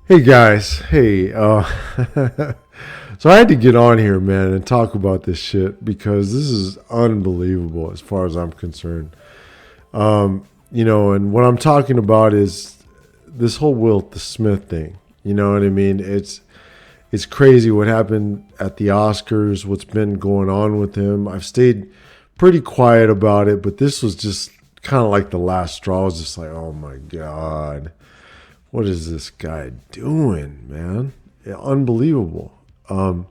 Hey guys, hey, so I had to get on here, man, and talk about this shit because this is unbelievable as far as I'm concerned. And what I'm talking about is this whole Will Smith thing. You know what I mean? It's crazy what happened at the Oscars, what's been going on with him. I've stayed pretty quiet about it, but this was just kind of like the last straw. I was just like, oh my God, what is this guy doing, man? Yeah, unbelievable. And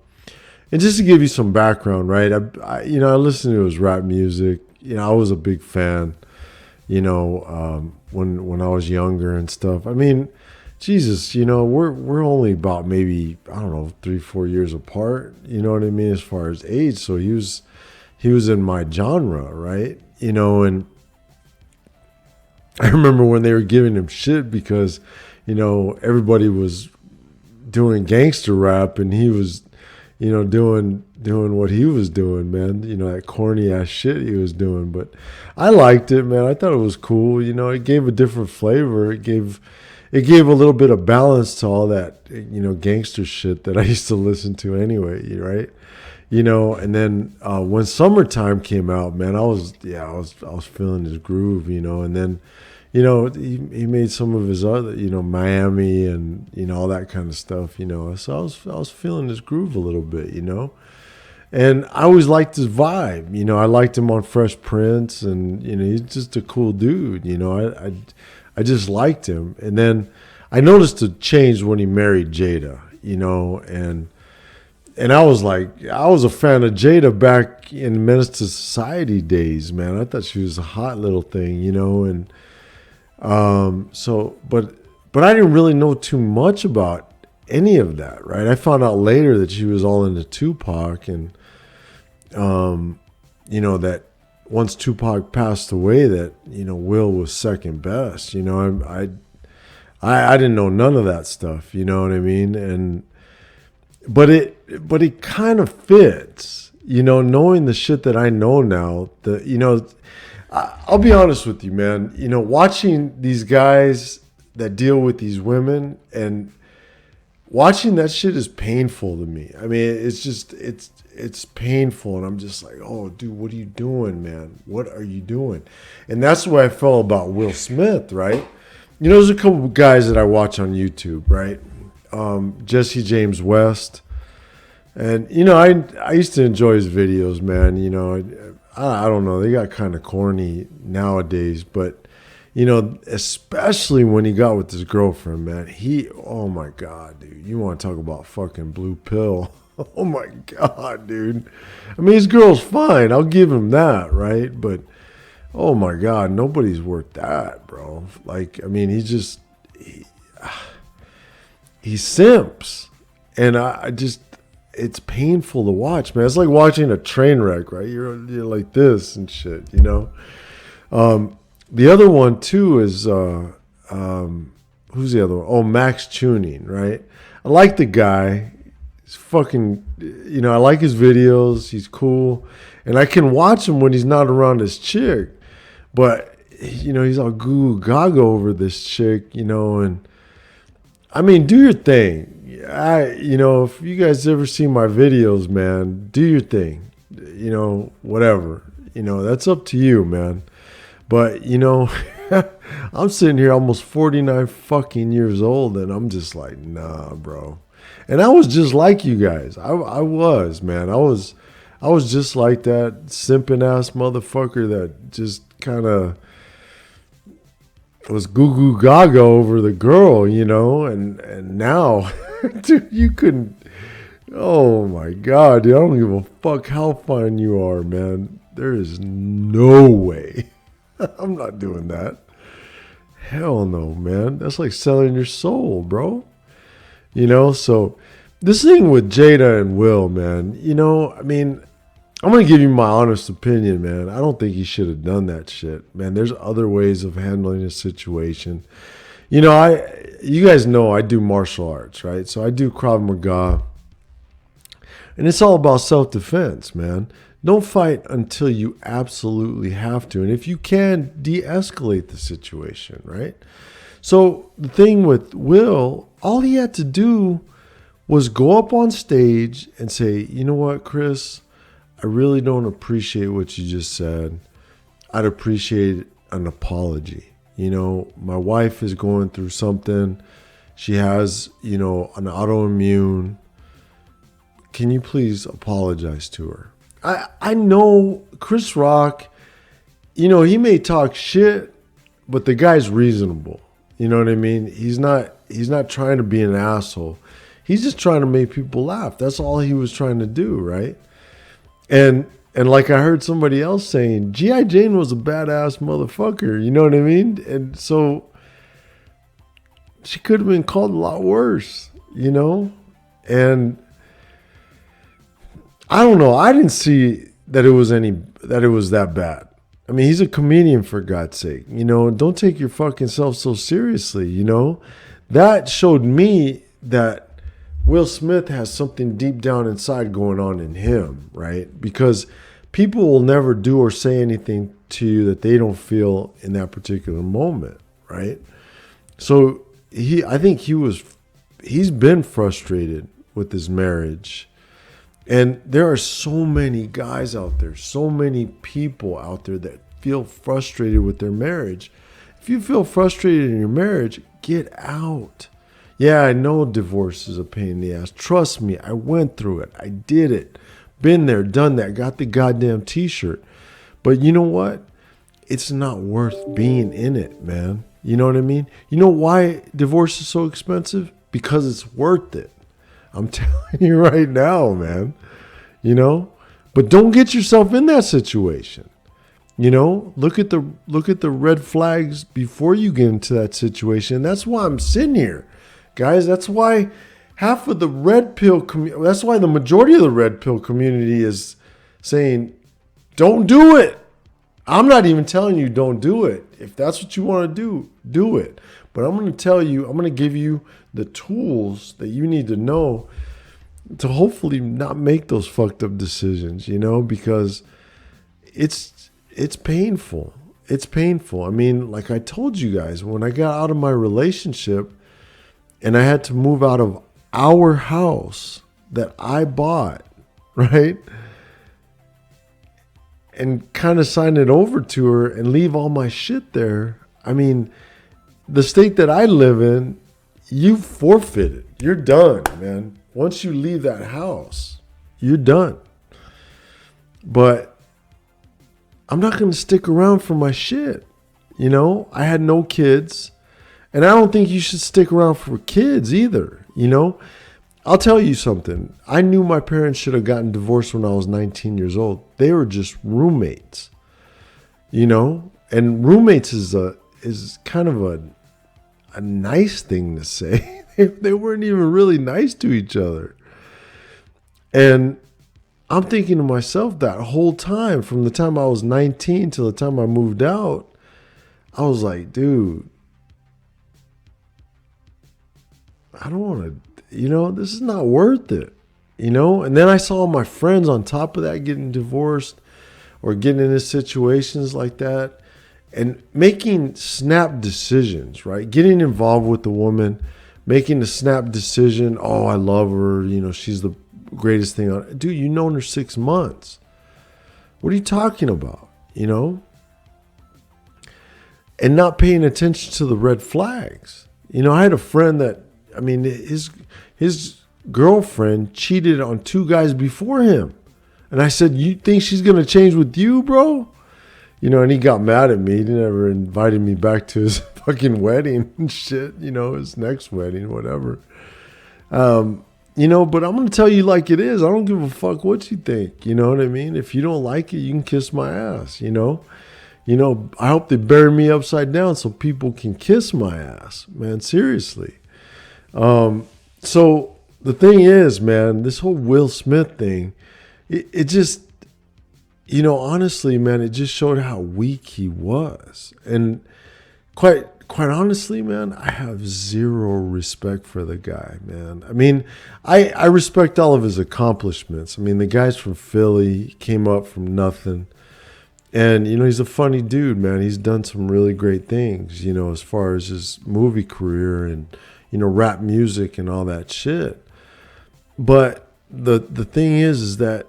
just to give you some background, right? I listened to his rap music. I was a big fan. When I was younger and stuff. I mean, Jesus, we're only about maybe I don't know 3-4 years apart. You know what I mean as far as age. So he was in my genre, right? And I remember when they were giving him shit because everybody was doing gangster rap and he was doing what he was doing, man. That corny ass shit he was doing. But I liked it, man. I thought it was cool. It gave a different flavor. It gave a little bit of balance to all that, gangster shit that I used to listen to anyway, right? And then when Summertime came out, man, I was feeling his groove, and then he made some of his other, Miami and, all that kind of stuff, So I was feeling his groove a little bit, And I always liked his vibe, I liked him on Fresh Prince and, he's just a cool dude, I just liked him. And then I noticed a change when he married Jada, and I was like, I was a fan of Jada back in Menace to Society days, man. I thought she was a hot little thing, and but I didn't really know too much about any of that, right? I found out later that she was all into Tupac, and that once Tupac passed away, that Will was second best. I didn't know none of that stuff. You know what I mean? And but it kind of fits. Knowing the shit that I know now. I'll be honest with you, man. Watching these guys that deal with these women and watching that shit is painful to me. I mean, it's painful, and I'm just like, oh, dude, what are you doing, man? What are you doing? And that's the way I felt about Will Smith, right? There's a couple of guys that I watch on YouTube, right? Jesse James West, and I used to enjoy his videos, man. I don't know, they got kind of corny nowadays, but especially when he got with his girlfriend, man. Oh my God, dude, you want to talk about fucking blue pill? Oh my God, dude. I mean, his girl's fine, I'll give him that, right? But oh my God, nobody's worth that, bro. Like, I mean, he simps, and I just, it's painful to watch, man. It's like watching a train wreck, right? You're like this and shit, The other one too is who's the other one? Oh, Max Tuning, right? I like the guy. He's fucking, I like his videos. He's cool, and I can watch him when he's not around his chick. But he's all goo gaga over this chick, and I mean, do your thing. If you guys ever see my videos, man, do your thing. Whatever. That's up to you, man. But I'm sitting here almost 49 fucking years old, and I'm just like, nah, bro. And I was just like you guys. I was, man. I was just like that simping ass motherfucker that just kind of was goo goo gaga over the girl, and now, dude, you couldn't. Oh my God, dude, I don't give a fuck how fine you are, man. There is no way. I'm not doing that. Hell no, man. That's like selling your soul, bro. So this thing with Jada and Will, man, I mean, I'm going to give you my honest opinion, man. I don't think he should have done that shit, man. There's other ways of handling a situation. You guys know I do martial arts, right? So I do Krav Maga, and it's all about self-defense, man. Don't fight until you absolutely have to. And if you can, de-escalate the situation, right? So the thing with Will, all he had to do was go up on stage and say, you know what, Chris, I really don't appreciate what you just said. I'd appreciate an apology. You know, my wife is going through something. She has, you know, an autoimmune. Can you please apologize to her? I know Chris Rock, you know, he may talk shit, but the guy's reasonable. You know what I mean? He's not trying to be an asshole. He's just trying to make people laugh. That's all he was trying to do, right? And like I heard somebody else saying, G.I. Jane was a badass motherfucker. You know what I mean? And so she could have been called a lot worse, you know? And I don't know. I didn't see that it was that bad. I mean, he's a comedian, for God's sake. You know, don't take your fucking self so seriously, you know? That showed me that Will Smith has something deep down inside going on in him, right? Because people will never do or say anything to you that they don't feel in that particular moment, right? So I think he's been frustrated with his marriage. And there are so many guys out there, so many people out there that feel frustrated with their marriage. If you feel frustrated in your marriage, get out. Yeah, I know divorce is a pain in the ass. Trust me, I went through it. I did it. Been there, done that, got the goddamn t-shirt. But you know what? It's not worth being in it, man. You know what I mean? You know why divorce is so expensive? Because it's worth it. I'm telling you right now, man. You know? But don't get yourself in that situation. You know? Look at the red flags before you get into that situation. That's why I'm sitting here. Guys, that's why half of the red pill community, that's why the majority of the red pill community is saying, don't do it. I'm not even telling you don't do it. If that's what you want to do, do it. But I'm going to tell you, I'm going to give you the tools that you need to know to hopefully not make those fucked up decisions, you know, because it's painful. It's painful. I mean, like I told you guys, when I got out of my relationship and I had to move out of our house that I bought, right? And kind of sign it over to her and leave all my shit there. I mean, the state that I live in, you forfeited. You're done, man. Once you leave that house, you're done. But I'm not going to stick around for my shit. You know, I had no kids. And I don't think you should stick around for kids either. You know, I'll tell you something. I knew my parents should have gotten divorced when I was 19 years old. They were just roommates, you know, and roommates is kind of a nice thing to say. They weren't even really nice to each other. And I'm thinking to myself that whole time, from the time I was 19 till the time I moved out, I was like, dude, I don't want to, you know, this is not worth it, you know? And then I saw my friends on top of that getting divorced or getting into situations like that and making snap decisions, right? Getting involved with the woman, making a snap decision. Oh, I love her. You know, she's the greatest thing on. Dude, you've known her 6 months. What are you talking about? You know? And not paying attention to the red flags. You know, I had a friend that, I mean, his girlfriend cheated on 2 guys before him. And I said, you think she's going to change with you, bro? You know, and he got mad at me. He never invited me back to his fucking wedding and shit, you know, his next wedding, whatever. You know, but I'm going to tell you like it is. I don't give a fuck what you think. You know what I mean? If you don't like it, you can kiss my ass, you know? You know, I hope they bury me upside down so people can kiss my ass, man, seriously. So the thing is, man, this whole Will Smith thing, it just, you know, honestly, man, it just showed how weak he was. And quite honestly, man, I have zero respect for the guy, man. I mean, I respect all of his accomplishments. I mean, the guy's from Philly, came up from nothing. And, he's a funny dude, man. He's done some really great things, as far as his movie career and, rap music and all that shit. But the thing is that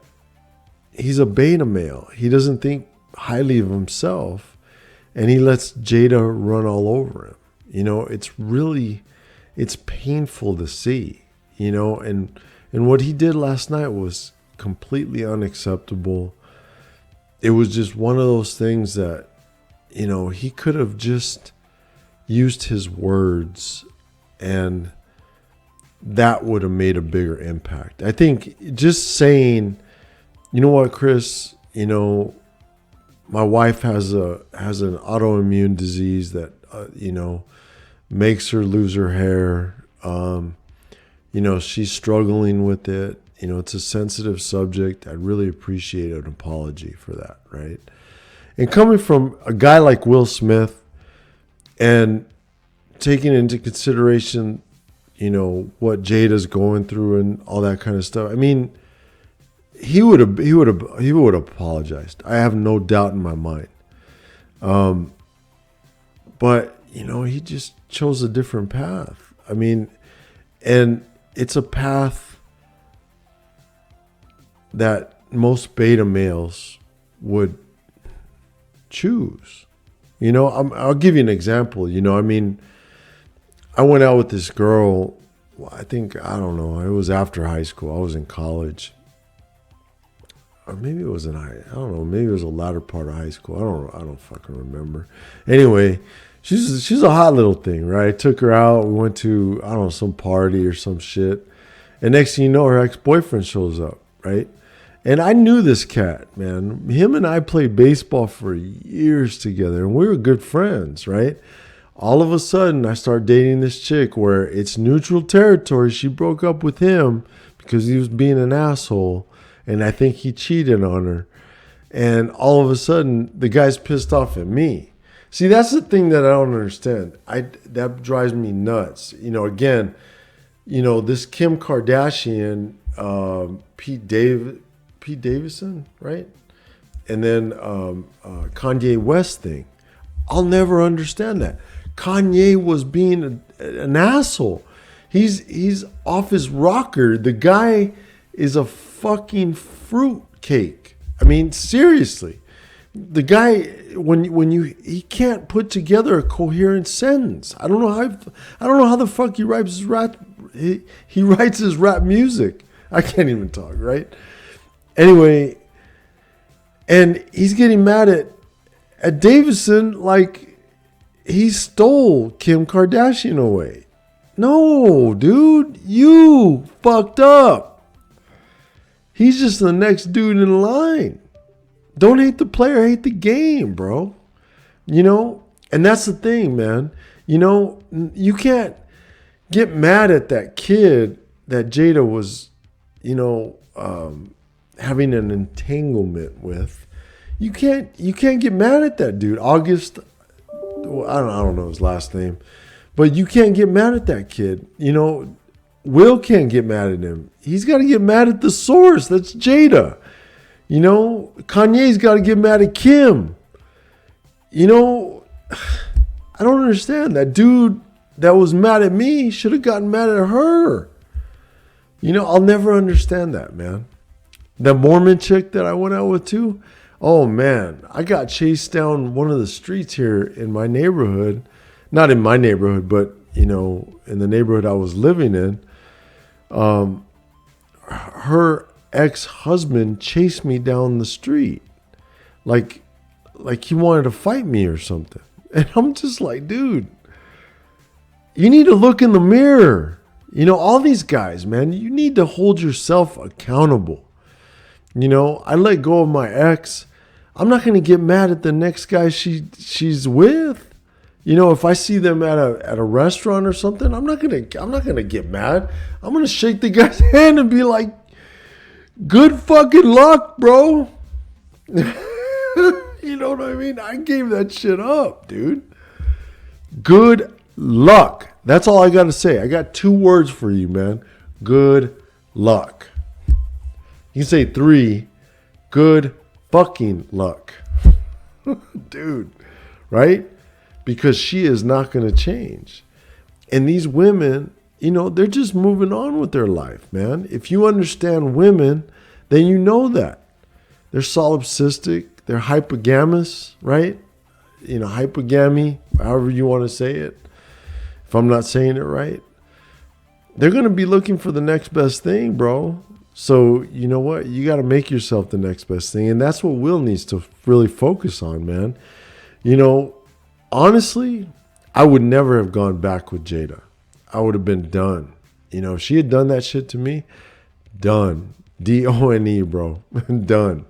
he's a beta male. He doesn't think highly of himself, and he lets Jada run all over him. It's painful to see, and what he did last night was completely unacceptable. It was just one of those things that, he could have just used his words, and that would have made a bigger impact. I think just saying, you know what, Chris, my wife has an autoimmune disease that, makes her lose her hair. She's struggling with it. It's a sensitive subject. I'd really appreciate an apology for that, right? And coming from a guy like Will Smith and taking into consideration, what Jada's going through and all that kind of stuff. I mean, he would have apologized. I have no doubt in my mind. But he just chose a different path. I mean, and it's a path that most beta males would choose. I'll give you an example. I mean, I went out with this girl. I don't know. It was after high school. I was in college. Or maybe it was I don't know. Maybe it was the latter part of high school. I don't fucking remember. Anyway, she's a hot little thing, right? I took her out. We went to, I don't know, some party or some shit. And next thing you know, her ex-boyfriend shows up, right? And I knew this cat, man. Him and I played baseball for years together, and we were good friends, right? All of a sudden, I start dating this chick where it's neutral territory. She broke up with him because he was being an asshole, and I think he cheated on her. And all of a sudden, the guy's pissed off at me. See, that's the thing that I don't understand. That drives me nuts. Again, this Kim Kardashian, Pete Davidson, right? And then Kanye West thing. I'll never understand that. Kanye was being an asshole. He's off his rocker. The guy is a fucking fruit cake. I mean, seriously. The guy, he can't put together a coherent sentence. I don't know how the fuck he writes his rap. He writes his rap music. I can't even talk, right? Anyway, and he's getting mad at Davidson like he stole Kim Kardashian away. No, dude, you fucked up. He's just the next dude in line. Don't hate the player, hate the game, bro. And that's the thing, man. You can't get mad at that kid that Jada was, having an entanglement with. You can't get mad at that dude. August, well, I don't know his last name, but you can't get mad at that kid. Will can't get mad at him. He's got to get mad at the source. That's Jada. Kanye's got to get mad at Kim. I don't understand. That dude that was mad at me should have gotten mad at her. I'll never understand that, man. The Mormon chick that I went out with too. Oh man, I got chased down one of the streets here in my neighborhood. Not in my neighborhood, but in the neighborhood I was living in. Her ex-husband chased me down the street. Like he wanted to fight me or something. And I'm just like, dude, you need to look in the mirror. All these guys, man, you need to hold yourself accountable. I let go of my ex. I'm not going to get mad at the next guy she's with. If I see them at a restaurant or something, I'm not going to get mad. I'm going to shake the guy's hand and be like, good fucking luck, bro. You know what I mean? I gave that shit up, dude. Good luck. That's all I got to say. I got 2 words for you, man. Good luck. You can say 3. Good fucking luck. Dude, right? Because she is not going to change. And these women, they're just moving on with their life, man. If you understand women, then you know that. They're solipsistic, they're hypogamous, right? Hypogamy, however you want to say it. If I'm not saying it right, they're going to be looking for the next best thing, bro. So, you know what? You got to make yourself the next best thing. And that's what Will needs to really focus on, man. Honestly, I would never have gone back with Jada. I would have been done. If she had done that shit to me, done. D-O-N-E, bro. Done.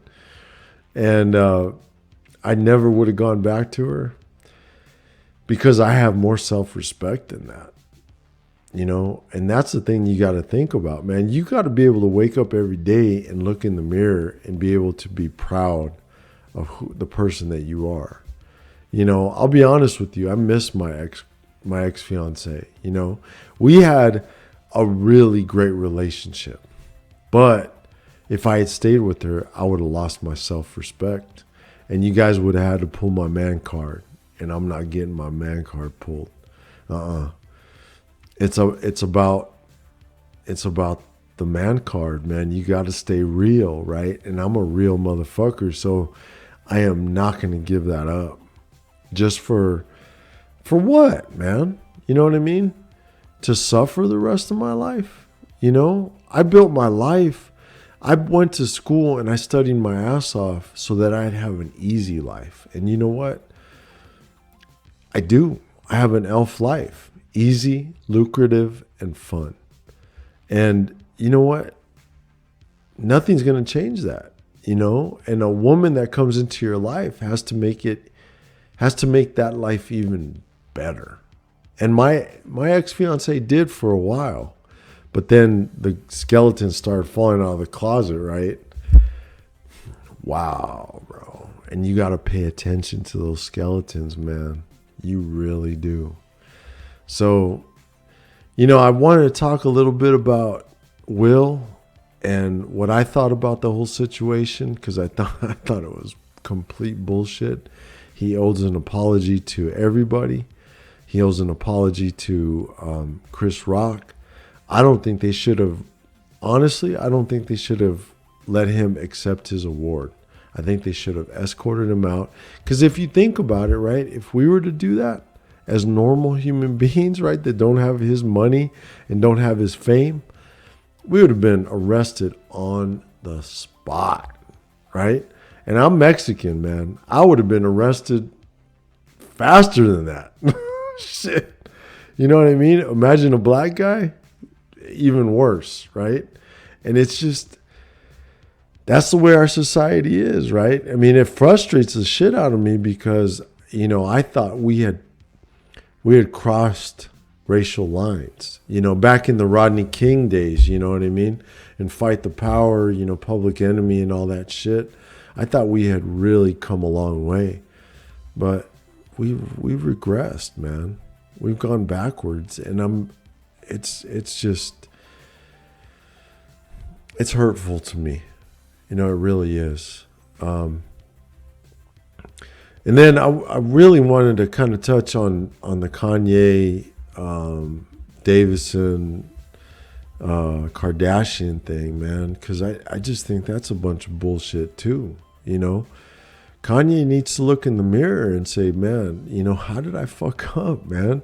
And I never would have gone back to her because I have more self-respect than that. And that's the thing you got to think about, man. You got to be able to wake up every day and look in the mirror and be able to be proud of the person that you are. I'll be honest with you. I miss my ex-fiance. We had a really great relationship, but if I had stayed with her, I would have lost my self-respect, and you guys would have had to pull my man card, and I'm not getting my man card pulled. It's about the man card, man. You got to stay real, right? And I'm a real motherfucker, so I am not going to give that up. Just for what, man? You know what I mean? To suffer the rest of my life? I built my life. I went to school and I studied my ass off so that I'd have an easy life. And you know what? I do. I have an elf life. Easy, lucrative, and fun. And you know what? Nothing's going to change that, And a woman that comes into your life has to make that life even better. And my ex-fiance did for a while. But then the skeletons started falling out of the closet, right? Wow, bro. And you got to pay attention to those skeletons, man. You really do. So, I wanted to talk a little bit about Will and what I thought about the whole situation, because I thought it was complete bullshit. He owes an apology to everybody. He owes an apology to Chris Rock. I don't think they should have let him accept his award. I think they should have escorted him out. Because if you think about it, right, if we were to do that as normal human beings, right, that don't have his money and don't have his fame, we would have been arrested on the spot, right? And I'm Mexican, man. I would have been arrested faster than that. Shit. You know what I mean? Imagine a black guy. Even worse, right? And it's just, that's the way our society is, right? I mean, it frustrates the shit out of me because, I thought we had crossed racial lines, back in the Rodney King days, you know what I mean? And Fight the Power, Public Enemy and all that shit. I thought we had really come a long way, but we've regressed, man. We've gone backwards, and it's hurtful to me. It really is. And then I really wanted to kind of touch on the Kanye, Davison, Kardashian thing, man, because I just think that's a bunch of bullshit too. Kanye needs to look in the mirror and say, man, how did I fuck up, man?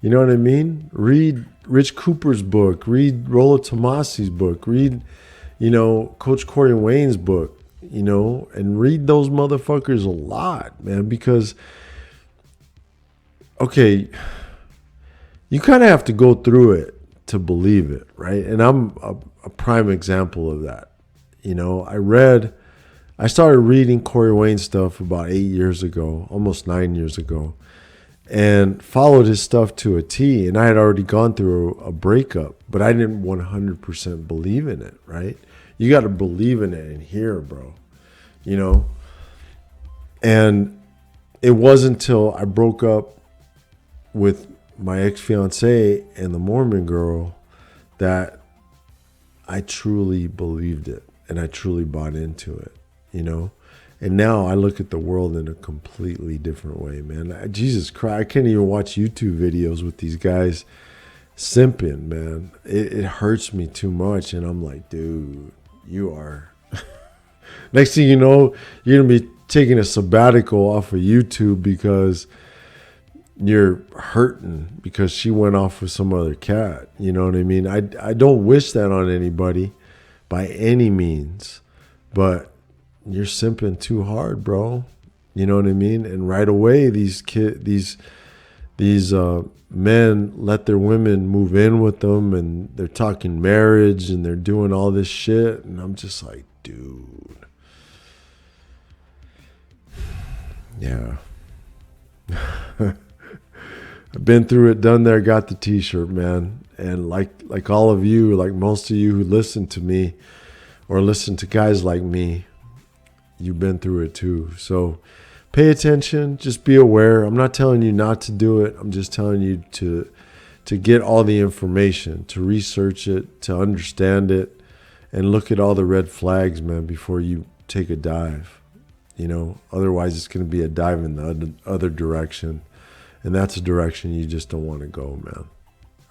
You know what I mean? Read Rich Cooper's book, read Rollo Tomasi's book, read, Coach Corey Wayne's book, and read those motherfuckers a lot, man, because, okay, you kind of have to go through it to believe it, right? And I'm a prime example of that. I started reading Corey Wayne stuff about 8 years ago, almost 9 years ago, and followed his stuff to a T. And I had already gone through a breakup, but I didn't 100% believe in it, right? You got to believe in it and hear, bro, And it wasn't until I broke up with my ex-fiance and the Mormon girl that I truly believed it and I truly bought into it, And now I look at the world in a completely different way, man. Jesus Christ, I can't even watch YouTube videos with these guys simping, man. It hurts me too much. And I'm like, dude, you are. Next thing you know, you're going to be taking a sabbatical off of YouTube because you're hurting because she went off with some other cat. You know what I mean? I don't wish that on anybody by any means, but you're simping too hard, bro. You know what I mean? And right away, these men let their women move in with them, and they're talking marriage, and they're doing all this shit, and I'm just like, dude, yeah. I've been through it, done there, got the t-shirt, man. And like all of you, like most of you who listen to me or listen to guys like me, you've been through it too. So pay attention, just be aware. I'm not telling you not to do it. I'm just telling you to get all the information, to research it, to understand it, and look at all the red flags, man, before you take a dive. You know, otherwise it's going to be a dive in the other direction. And that's a direction you just don't want to go, man.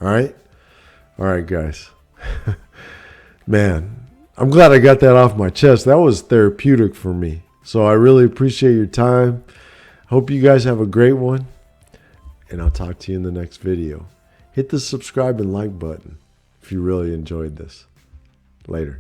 All right? All right, guys. Man, I'm glad I got that off my chest. That was therapeutic for me. So I really appreciate your time. Hope you guys have a great one. And I'll talk to you in the next video. Hit the subscribe and like button if you really enjoyed this. Later.